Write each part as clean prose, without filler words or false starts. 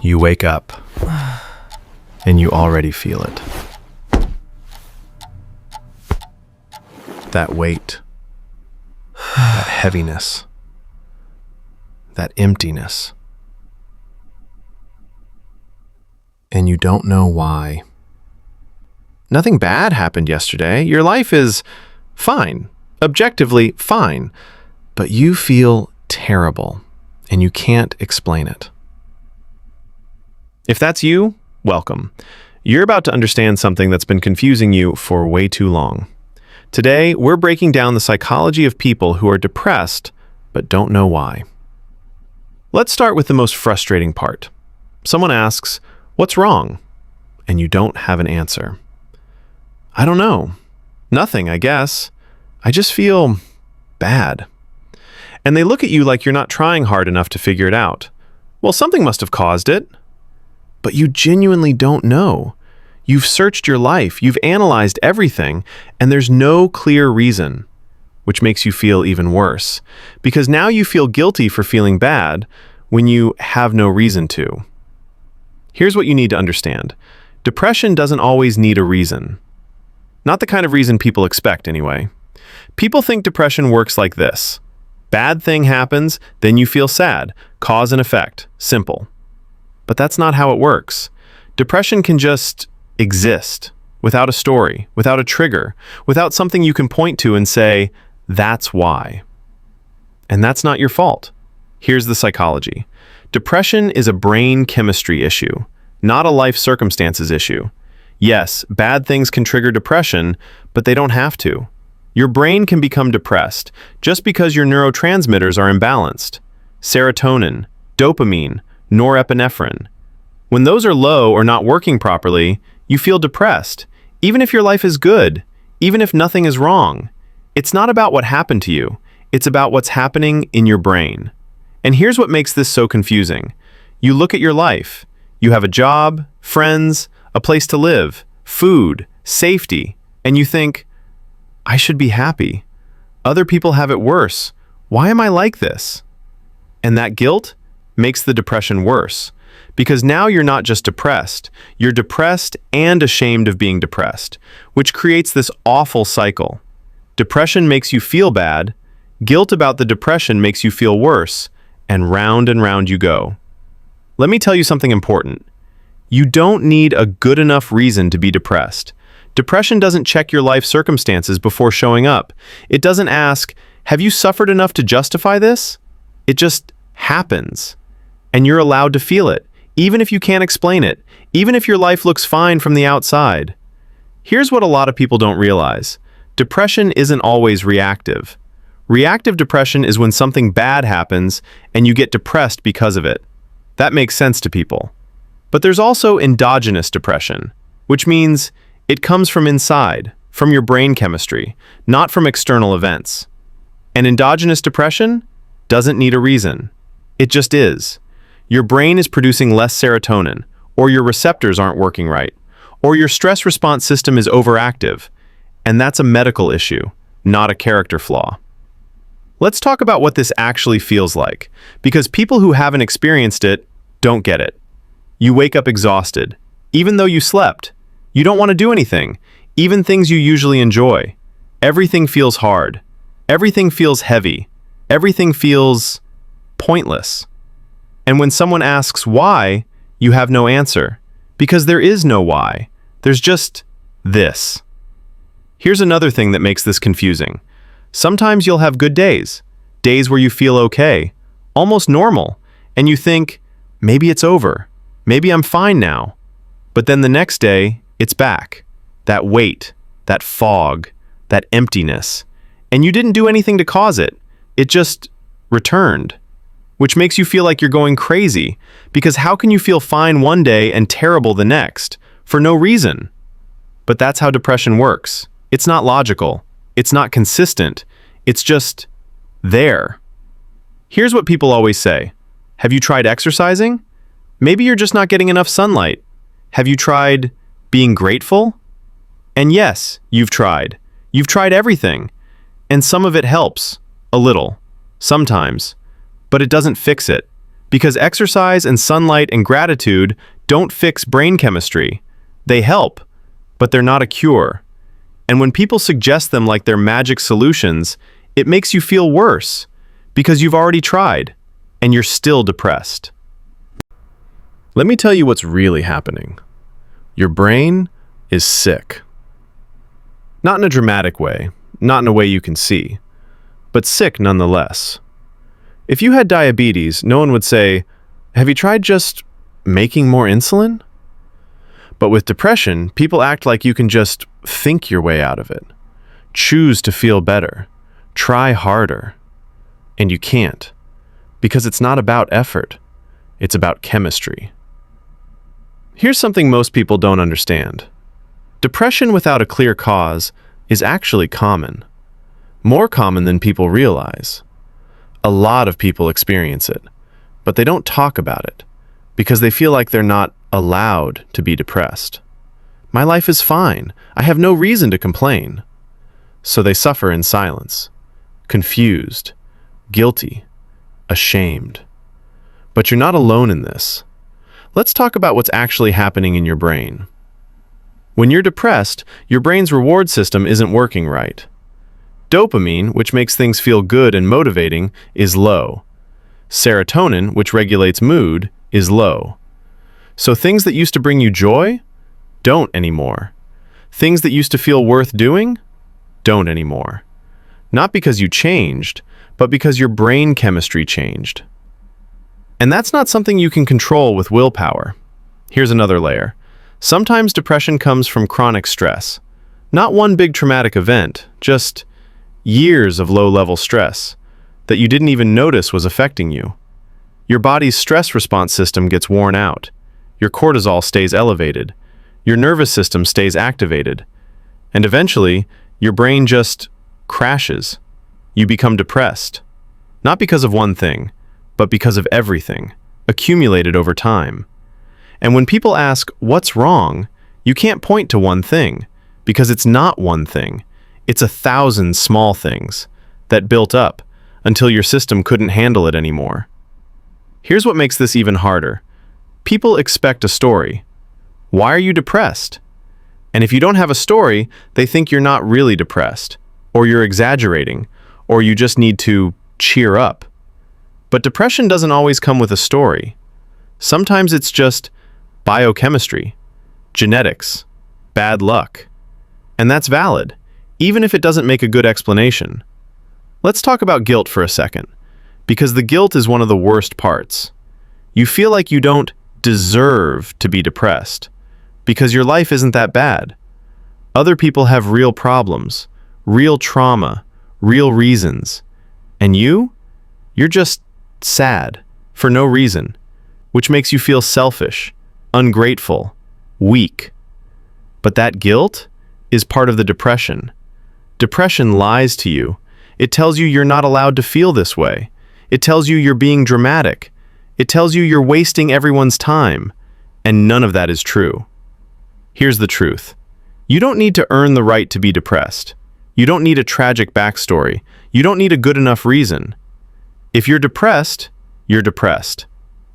You wake up, and you already feel it. That weight, that heaviness, that emptiness. And you don't know why. Nothing bad happened yesterday. Your life is fine, objectively fine, but you feel terrible, and you can't explain it. If that's you, welcome. You're about to understand something that's been confusing you for way too long. Today, we're breaking down the psychology of people who are depressed but don't know why. Let's start with the most frustrating part. Someone asks, "What's wrong?" And you don't have an answer. "I don't know. Nothing, I guess. I just feel bad." And they look at you like you're not trying hard enough to figure it out. Well, something must have caused it. But you genuinely don't know. You've searched your life, you've analyzed everything, and there's no clear reason, which makes you feel even worse, because now you feel guilty for feeling bad when you have no reason to. Here's what you need to understand. Depression doesn't always need a reason. Not the kind of reason people expect, anyway. People think depression works like this. Bad thing happens, then you feel sad. Cause and effect. Simple. But that's not how it works. Depression can just exist, without a story, without a trigger, without something you can point to and say, that's why. And that's not your fault. Here's the psychology. Depression is a brain chemistry issue, not a life circumstances issue. Yes, bad things can trigger depression, but they don't have to. Your brain can become depressed just because your neurotransmitters are imbalanced. Serotonin, dopamine, norepinephrine. When those are low or not working properly, you feel depressed, even if your life is good, even if nothing is wrong. It's not about what happened to you. It's about what's happening in your brain. And here's what makes this so confusing. You look at your life. You have a job, friends, a place to live, food, safety, and you think, I should be happy. Other people have it worse. Why am I like this? And that guilt makes the depression worse, because now you're not just depressed, you're depressed and ashamed of being depressed, which creates this awful cycle. Depression makes you feel bad, guilt about the depression makes you feel worse, and round you go. Let me tell you something important. You don't need a good enough reason to be depressed. Depression doesn't check your life circumstances before showing up. It doesn't ask, have you suffered enough to justify this? It just happens. And you're allowed to feel it, even if you can't explain it, even if your life looks fine from the outside. Here's what a lot of people don't realize. Depression isn't always reactive. Reactive depression is when something bad happens and you get depressed because of it. That makes sense to people. But there's also endogenous depression, which means it comes from inside, from your brain chemistry, not from external events. And endogenous depression doesn't need a reason. It just is. Your brain is producing less serotonin, or your receptors aren't working right, or your stress response system is overactive, and that's a medical issue, not a character flaw. Let's talk about what this actually feels like, because people who haven't experienced it don't get it. You wake up exhausted, even though you slept. You don't want to do anything, even things you usually enjoy. Everything feels hard. Everything feels heavy. Everything feels pointless. And when someone asks why, you have no answer, because there is no why. There's just this. Here's another thing that makes this confusing. Sometimes you'll have good days, days where you feel okay, almost normal, and you think, maybe it's over, maybe I'm fine now. But then the next day, it's back. That weight, that fog, that emptiness. And you didn't do anything to cause it. It just returned. Which makes you feel like you're going crazy, because how can you feel fine one day and terrible the next, for no reason? But that's how depression works. It's not logical. It's not consistent. It's just there. Here's what people always say. Have you tried exercising? Maybe you're just not getting enough sunlight. Have you tried being grateful? And yes, you've tried. You've tried everything. And some of it helps. A little. Sometimes. But it doesn't fix it. Because exercise and sunlight and gratitude don't fix brain chemistry. They help, but they're not a cure. And when people suggest them like they're magic solutions, it makes you feel worse because you've already tried and you're still depressed. Let me tell you what's really happening. Your brain is sick. Not in a dramatic way, not in a way you can see, but sick nonetheless. If you had diabetes, no one would say, "Have you tried just making more insulin?" But with depression, people act like you can just think your way out of it. Choose to feel better. Try harder. And you can't. Because it's not about effort. It's about chemistry. Here's something most people don't understand. Depression without a clear cause is actually common. More common than people realize. A lot of people experience it, but they don't talk about it because they feel like they're not allowed to be depressed. My life is fine. I have no reason to complain. So they suffer in silence, confused, guilty, ashamed. But you're not alone in this. Let's talk about what's actually happening in your brain. When you're depressed, your brain's reward system isn't working right. Dopamine, which makes things feel good and motivating, is low. Serotonin, which regulates mood, is low. So things that used to bring you joy don't anymore. Things that used to feel worth doing don't anymore. Not because you changed, but because your brain chemistry changed. And that's not something you can control with willpower. Here's another layer. Sometimes depression comes from chronic stress. Not one big traumatic event, just years of low-level stress that you didn't even notice was affecting you. Your body's stress response system gets worn out. Your cortisol stays elevated. Your nervous system stays activated. And eventually, your brain just crashes. You become depressed. Not because of one thing, but because of everything, accumulated over time. And when people ask, "What's wrong?" you can't point to one thing, because it's not one thing. It's 1,000 small things that built up until your system couldn't handle it anymore. Here's what makes this even harder. People expect a story. Why are you depressed? And if you don't have a story, they think you're not really depressed, or you're exaggerating, or you just need to cheer up. But depression doesn't always come with a story. Sometimes it's just biochemistry, genetics, bad luck. And that's valid, even if it doesn't make a good explanation. Let's talk about guilt for a second, because the guilt is one of the worst parts. You feel like you don't deserve to be depressed, because your life isn't that bad. Other people have real problems, real trauma, real reasons. And you're just sad, for no reason, which makes you feel selfish, ungrateful, weak. But that guilt is part of the depression. Depression lies to you. It tells you you're not allowed to feel this way. It tells you you're being dramatic. It tells you you're wasting everyone's time. And none of that is true. Here's the truth. You don't need to earn the right to be depressed. You don't need a tragic backstory. You don't need a good enough reason. If you're depressed, you're depressed.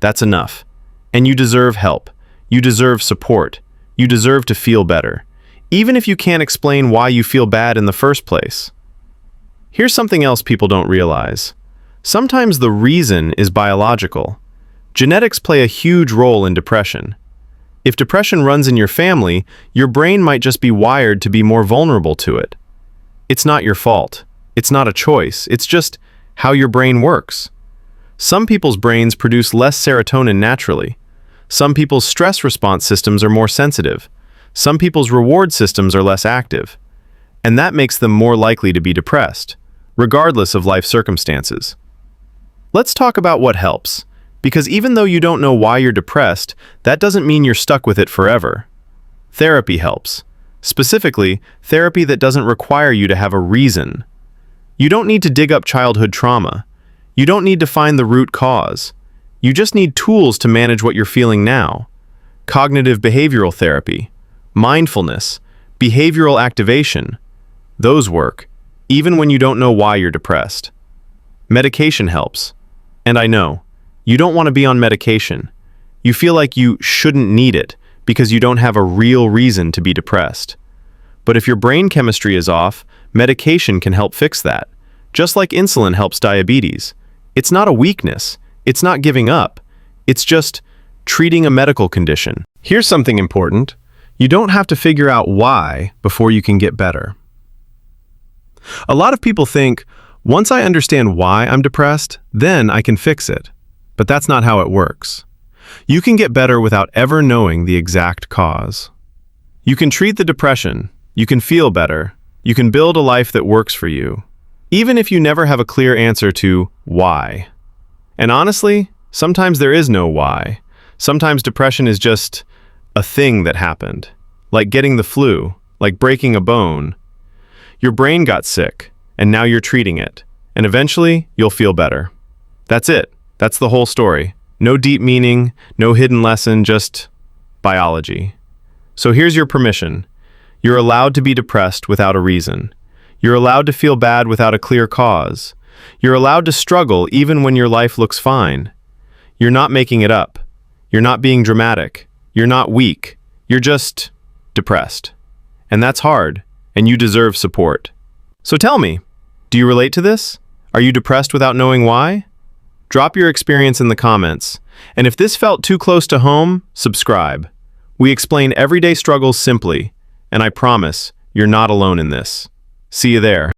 That's enough. And you deserve help. You deserve support. You deserve to feel better, even if you can't explain why you feel bad in the first place. Here's something else people don't realize. Sometimes the reason is biological. Genetics play a huge role in depression. If depression runs in your family, your brain might just be wired to be more vulnerable to it. It's not your fault. It's not a choice. It's just how your brain works. Some people's brains produce less serotonin naturally. Some people's stress response systems are more sensitive. Some people's reward systems are less active. And that makes them more likely to be depressed, regardless of life circumstances. Let's talk about what helps, because even though you don't know why you're depressed, that doesn't mean you're stuck with it forever. Therapy helps. Specifically, therapy that doesn't require you to have a reason. You don't need to dig up childhood trauma. You don't need to find the root cause. You just need tools to manage what you're feeling now. Cognitive behavioral therapy, mindfulness, behavioral activation. Those work, even when you don't know why you're depressed. Medication helps. And I know, You don't want to be on medication. You feel like you shouldn't need it because you don't have a real reason to be depressed. But if your brain chemistry is off, medication can help fix that. Just like insulin helps diabetes. It's not a weakness. It's not giving up. It's just treating a medical condition. Here's something important. You don't have to figure out why before you can get better. A lot of people think, once I understand why I'm depressed, then I can fix it. But that's not how it works. You can get better without ever knowing the exact cause. You can treat the depression. You can feel better. You can build a life that works for you, even if you never have a clear answer to why. And honestly, sometimes there is no why. Sometimes depression is just a thing that happened, like getting the flu, like breaking a bone. Your brain got sick, and now you're treating it, and eventually you'll feel better. That's it. That's the whole story. No deep meaning, no hidden lesson, just biology. So here's your permission. You're allowed to be depressed without a reason. You're allowed to feel bad without a clear cause. You're allowed to struggle even when your life looks fine. You're not making it up. You're not being dramatic. You're not weak. You're just depressed. And that's hard, and you deserve support. So tell me, do you relate to this? Are you depressed without knowing why? Drop your experience in the comments. And if this felt too close to home, subscribe. We explain everyday struggles simply, and I promise you're not alone in this. See you there.